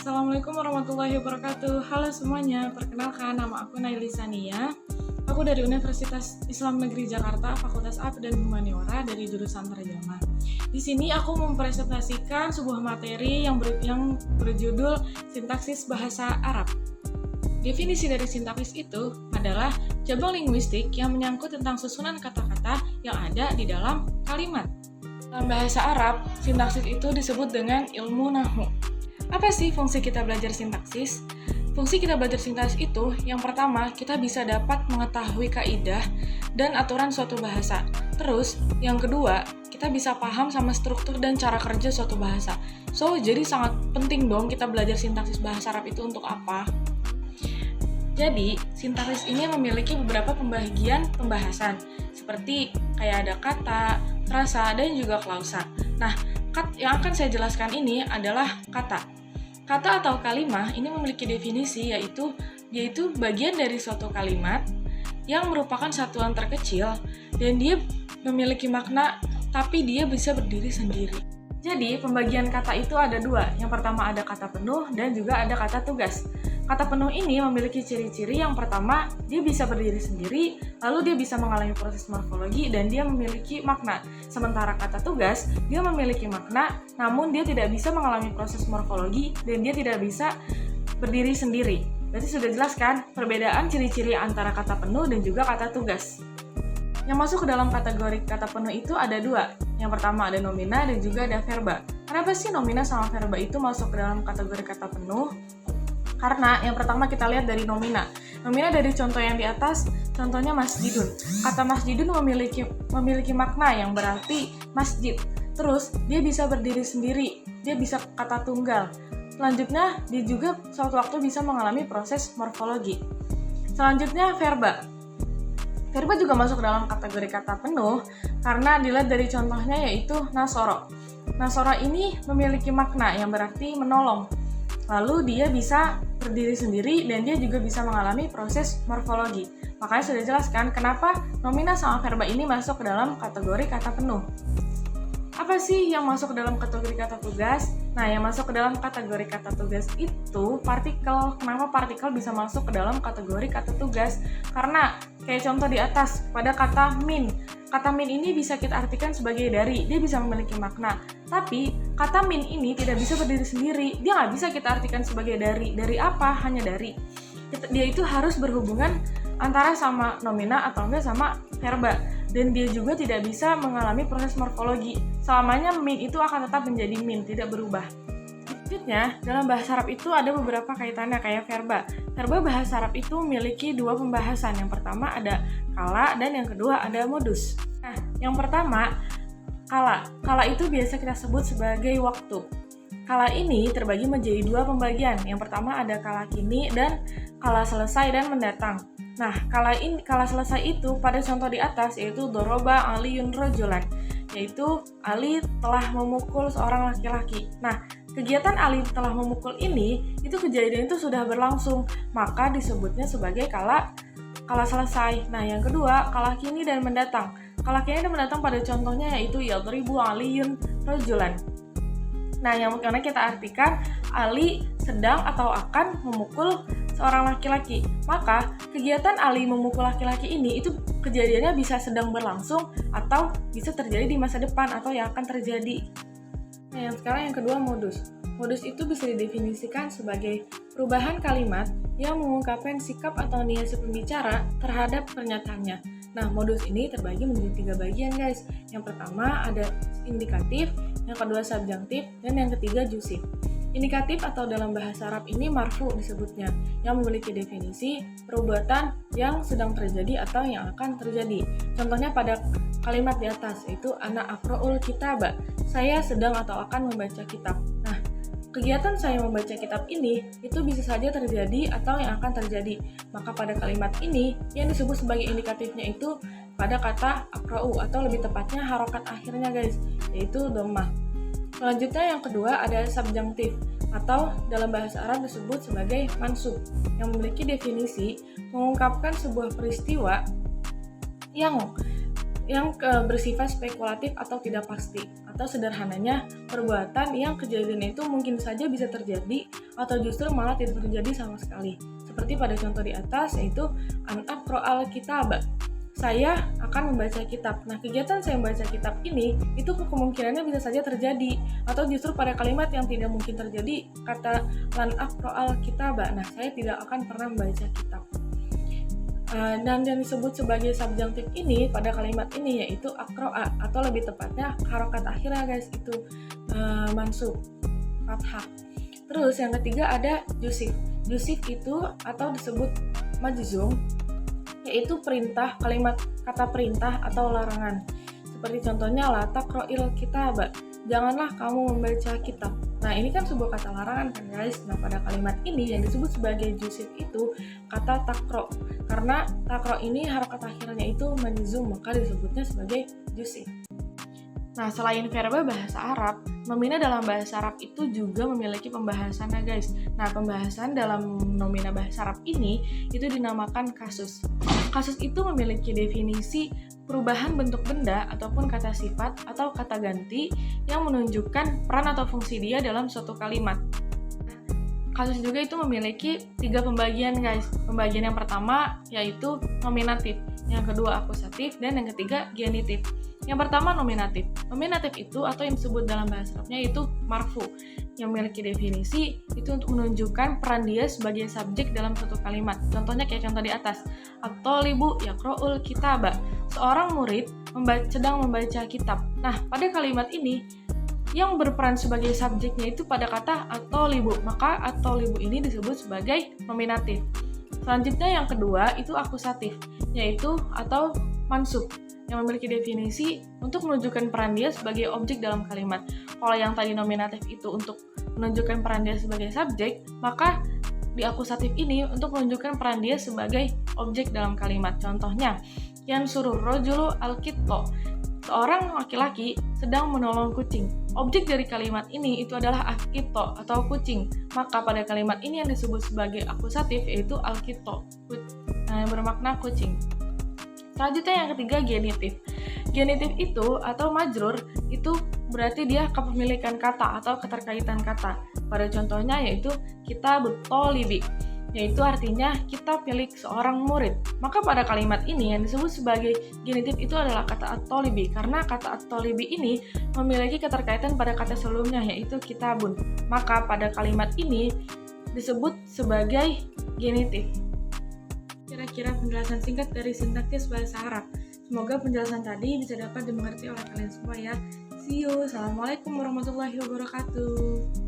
Assalamualaikum warahmatullahi wabarakatuh. Halo semuanya, perkenalkan nama aku Naili Sania. Aku dari Universitas Islam Negeri Jakarta, Fakultas AP dan Humaniora dari jurusan Terjemah. Di sini aku mempresentasikan sebuah materi yang berjudul Sintaksis Bahasa Arab. Definisi dari sintaksis itu adalah cabang linguistik yang menyangkut tentang susunan kata-kata yang ada di dalam kalimat. Dalam bahasa Arab, sintaksis itu disebut dengan ilmu nahwu. Apa sih fungsi kita belajar sintaksis? Fungsi kita belajar sintaksis itu, yang pertama, kita bisa dapat mengetahui kaidah dan aturan suatu bahasa. Terus, yang kedua, kita bisa paham sama struktur dan cara kerja suatu bahasa. Jadi sangat penting dong kita belajar sintaksis bahasa Arab itu untuk apa? Jadi, sintaksis ini memiliki beberapa pembagian pembahasan, seperti kayak ada kata, frasa, dan juga klausa. Nah, yang akan saya jelaskan ini adalah kata. Kata atau kalimat ini memiliki definisi yaitu bagian dari suatu kalimat yang merupakan satuan terkecil dan dia memiliki makna tapi dia bisa berdiri sendiri. Jadi, pembagian kata itu ada dua. Yang pertama ada kata penuh dan juga ada kata tugas. Kata penuh ini memiliki ciri-ciri yang pertama, dia bisa berdiri sendiri, lalu dia bisa mengalami proses morfologi dan dia memiliki makna. Sementara kata tugas, dia memiliki makna, namun dia tidak bisa mengalami proses morfologi dan dia tidak bisa berdiri sendiri. Berarti sudah jelas kan perbedaan ciri-ciri antara kata penuh dan juga kata tugas. Yang masuk ke dalam kategori kata penuh itu ada dua. Yang pertama ada nomina dan juga ada verba. Kenapa sih nomina sama verba itu masuk ke dalam kategori kata penuh? Karena yang pertama kita lihat dari nomina. Nomina dari contoh yang di atas, contohnya masjidun. Kata masjidun memiliki makna yang berarti masjid. Terus dia bisa berdiri sendiri, dia bisa kata tunggal. Selanjutnya dia juga suatu waktu bisa mengalami proses morfologi. Selanjutnya verba. Verba juga masuk dalam kategori kata penuh karena dilihat dari contohnya yaitu nasoro. Nasoro ini memiliki makna yang berarti menolong. Lalu dia bisa berdiri sendiri dan dia juga bisa mengalami proses morfologi. Makanya sudah jelaskan kenapa nomina sama verba ini masuk ke dalam kategori kata penuh. Apa sih yang masuk ke dalam kategori kata tugas? Nah, yang masuk ke dalam kategori kata tugas itu partikel. Kenapa partikel bisa masuk ke dalam kategori kata tugas? Karena kayak contoh di atas, pada kata min. Kata min ini bisa kita artikan sebagai dari, dia bisa memiliki makna. Tapi, kata min ini tidak bisa berdiri sendiri, dia nggak bisa kita artikan sebagai dari. Dari apa? Hanya dari. Dia itu harus berhubungan antara sama nomina atau enggak sama verba. Dan dia juga tidak bisa mengalami proses morfologi. Selamanya min itu akan tetap menjadi min, tidak berubah. Selanjutnya, dalam bahasa Arab itu ada beberapa kaitannya kayak verba. Verba bahasa Arab itu memiliki dua pembahasan. Yang pertama ada kala dan yang kedua ada modus. Nah, yang pertama, kala. Kala itu biasa kita sebut sebagai waktu. Kala ini terbagi menjadi dua pembagian. Yang pertama ada kala kini dan kala selesai dan mendatang. Nah, kala selesai itu pada contoh di atas yaitu doroba aliyun rojulan, yaitu Ali telah memukul seorang laki-laki. Nah, kegiatan Ali telah memukul ini, itu kejadian itu sudah berlangsung, maka disebutnya sebagai kala selesai. Nah, yang kedua, kala kini dan mendatang. Kala kini dan mendatang pada contohnya yaitu yadribu aliyun rojulan. Nah, yang mana kita artikan Ali sedang atau akan memukul seorang laki-laki. Maka, kegiatan Ali memukul laki-laki ini itu kejadiannya bisa sedang berlangsung atau bisa terjadi di masa depan atau yang akan terjadi. Nah, yang sekarang yang kedua modus. Modus itu bisa didefinisikan sebagai perubahan kalimat yang mengungkapkan sikap atau niat si pembicara terhadap pernyataannya. Nah, modus ini terbagi menjadi 3 bagian, guys. Yang pertama ada indikatif, yang kedua subjunktif, dan yang ketiga jusif. Indikatif atau dalam bahasa Arab ini marfu disebutnya, yang memiliki definisi perbuatan yang sedang terjadi atau yang akan terjadi. Contohnya pada kalimat di atas, yaitu ana aqra'ul kitaba, saya sedang atau akan membaca kitab. Nah, kegiatan saya membaca kitab ini itu bisa saja terjadi atau yang akan terjadi. Maka pada kalimat ini yang disebut sebagai indikatifnya itu pada kata aqra'u atau lebih tepatnya harokat akhirnya, guys, yaitu dhammah. Selanjutnya yang kedua ada subjunktif atau dalam bahasa Arab disebut sebagai mansub yang memiliki definisi mengungkapkan sebuah peristiwa yang bersifat spekulatif atau tidak pasti, atau sederhananya perbuatan yang kejadian itu mungkin saja bisa terjadi atau justru malah tidak terjadi sama sekali. Seperti pada contoh di atas, yaitu an aqra al-kitaba. Saya akan membaca kitab. Nah, kegiatan saya membaca kitab ini itu kemungkinannya bisa saja terjadi, atau justru pada kalimat yang tidak mungkin terjadi, kata lan aqra al-kitaba. Nah, saya tidak akan pernah membaca kitab. Dan yang disebut sebagai subjunctive ini pada kalimat ini yaitu aqra'a, atau lebih tepatnya harokat akhirnya guys, itu mansub fathah. Terus yang ketiga ada jusif. Jusif itu atau disebut majzum, yaitu perintah, kalimat kata perintah atau larangan. Seperti contohnya la taqra'il kitaba, janganlah kamu membaca kitab. Nah, ini kan sebuah kata larangan kan guys. Nah, pada kalimat ini yang disebut sebagai jusif itu kata takro. Karena takro ini harokat akhirnya itu majzum, maka disebutnya sebagai jusif. Nah, selain verba bahasa Arab, nomina dalam bahasa Arab itu juga memiliki pembahasannya guys. Nah, pembahasan dalam nomina bahasa Arab ini itu dinamakan kasus. Kasus itu memiliki definisi perubahan bentuk benda ataupun kata sifat atau kata ganti yang menunjukkan peran atau fungsi dia dalam suatu kalimat. Kasus juga itu memiliki 3 pembagian guys. Pembagian yang pertama yaitu nominatif, yang kedua akusatif, dan yang ketiga genitif. Yang pertama nominatif. Nominatif itu atau yang disebut dalam bahasa Arabnya itu marfu, yang memiliki definisi itu untuk menunjukkan peran dia sebagai subjek dalam suatu kalimat. Contohnya kayak contoh di atas. At-thalibu yaqra'ul kitaba. Seorang murid sedang membaca kitab. Nah, pada kalimat ini yang berperan sebagai subjeknya itu pada kata at-thalibu, maka at-thalibu ini disebut sebagai nominatif. Selanjutnya yang kedua itu akusatif, yaitu atau mansub, yang memiliki definisi untuk menunjukkan peran dia sebagai objek dalam kalimat. Kalau yang tadi nominatif itu untuk menunjukkan peran dia sebagai subjek, maka di akusatif ini untuk menunjukkan peran dia sebagai objek dalam kalimat. Contohnya, yansurur rajulu al-qitto, seorang laki-laki sedang menolong kucing. Objek dari kalimat ini itu adalah al-qitto atau kucing. Maka pada kalimat ini yang disebut sebagai akusatif yaitu al-qitto, yang bermakna kucing. Selanjutnya yang ketiga genitif. Genitif itu atau majrur itu berarti dia kepemilikan kata atau keterkaitan kata. Pada contohnya yaitu kitabut thalibi, yaitu artinya kita pilih seorang murid. Maka pada kalimat ini yang disebut sebagai genitif itu adalah kata at-thalibi, karena kata at-thalibi ini memiliki keterkaitan pada kata sebelumnya yaitu kitabun. Maka pada kalimat ini disebut sebagai genitif. Kira-kira penjelasan singkat dari sintaksis bahasa Arab. Semoga penjelasan tadi bisa dapat dimengerti oleh kalian semua ya. See you. Assalamualaikum warahmatullahi wabarakatuh.